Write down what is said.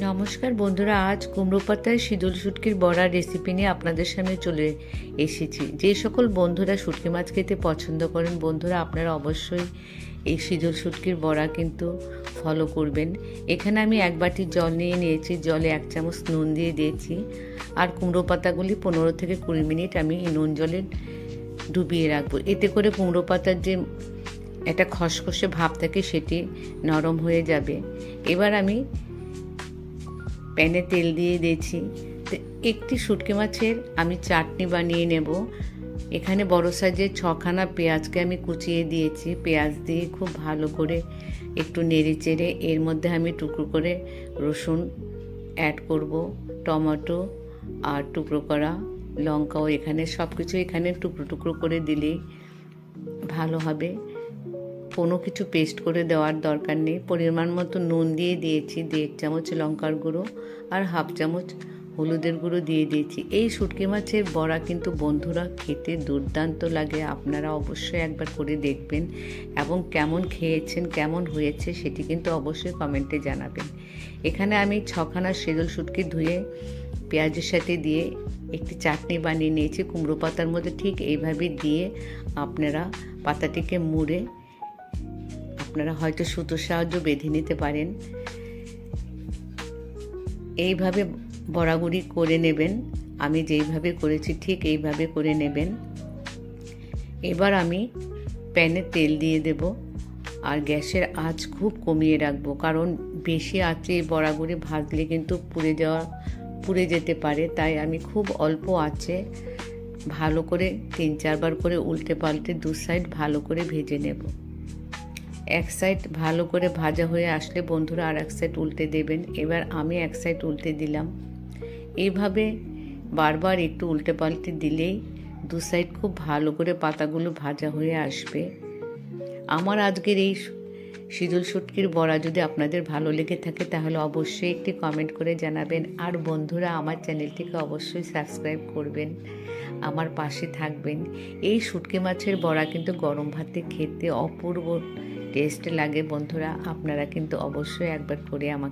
নমস্কার বন্ধুরা, আজ কুমড়ো পাতায় শীতল শুটকির বড়া রেসিপি নিয়ে আপনাদের সামনে চলে এসেছি। যে সকল বন্ধুরা শুটকি মাছ খেতে পছন্দ করেন বন্ধুরা, আপনারা অবশ্যই এই শীতল শুটকির বড়া কিন্তু ফলো করবেন। এখানে আমি 1 বাটি জল নিয়ে নিয়েছি, জলে 1 চামচ নুন দিয়ে দিয়েছি। আর কুমড়ো পাতাগুলি 15 থেকে 20 মিনিট আমি নুন জলে ডুবিয়ে রাখবো। এতে করে কুমড়ো পাতার যে একটা খসখসে ভাব থাকে সেটি নরম হয়ে যাবে। এবার আমি প্যানে তেল দিয়ে দিয়েছি। তো একটি শুটকি মাছের আমি চাটনি বানিয়ে নেব। এখানে বড় সাইজের 6খানা পেঁয়াজকে আমি কুচিয়ে দিয়েছি। পেঁয়াজ দিয়ে খুব ভালো করে একটু নেড়ে চেড়ে এর মধ্যে আমি টুকরো করে রসুন অ্যাড করব, টমেটো আর টুকরো করা লঙ্কাও এখানে সব কিছু এখানে টুকরো টুকরো করে দিলেই ভালো হবে। কোনো কিছু পেস্ট করে দেওয়ার দরকার নেই। পরিমাণ মতো নুন দিয়ে দিয়েছি, 1.5 চামচ লঙ্কার গুঁড়ো আর 1/2 চামচ হলুদের গুঁড়ো দিয়ে দিয়েছি। এই শুটকি মাছের বড়া কিন্তু বন্ধুরা খেতে দুর্দান্ত লাগে। আপনারা অবশ্যই একবার করে দেখবেন এবং কেমন খেয়েছেন, কেমন হয়েছে সেটি কিন্তু অবশ্যই কমেন্টে জানাবেন। এখানে আমি 6খানা শীতল শুটকি ধুয়ে পেঁয়াজের সাথে দিয়ে একটি চাটনি বানিয়ে নিয়েছি। কুমড়ো পাতার মধ্যে ঠিক এইভাবে দিয়ে আপনারা পাতাটিকে মুড়ে আপনারা হয়তো সুতোর সাহায্যে বেঁধে নিতে পারেন। এইভাবে বড়াগুড়ি করে নেবেন। আমি যেইভাবে করেছি ঠিক এইভাবে করে নেবেন। এবার আমি প্যানে তেল দিয়ে দেব আর গ্যাসের আঁচ খুব কমিয়ে রাখবো, কারণ বেশি আঁচে এই বড়াগুড়ি ভাজলে কিন্তু পুড়ে যেতে পারে। তাই আমি খুব অল্প আঁচে ভালো করে 3-4 বার করে উল্টে পাল্টে 2 সাইড ভালো করে ভেজে নেব। এক সাইড ভালো করে ভাজা হয়ে আসলে বন্ধুরা আর এক সাইড উল্টে দেবেন। এবার আমি এক সাইড উল্টে দিলাম। এইভাবে বারবার একটু উল্টে পাল্টে দিলেই 2 সাইড খুব ভালো করে পাতাগুলো ভাজা হয়ে আসবে। আমার আজকের এই শীতল শুটকির বড়া যদি আপনাদের ভালো লেগে থাকে তাহলে অবশ্যই একটি কমেন্ট করে জানাবেন। আর বন্ধুরা আমার চ্যানেলটিকে অবশ্যই সাবস্ক্রাইব করবেন, আমার পাশে থাকবেন। এই শুটকি মাছের বড়া কিন্তু গরম ভাতে খেতে অপূর্ব টেস্ট লাগে বন্ধুরা। আপনারা কিন্তু অবশ্যই একবার করে আমাকে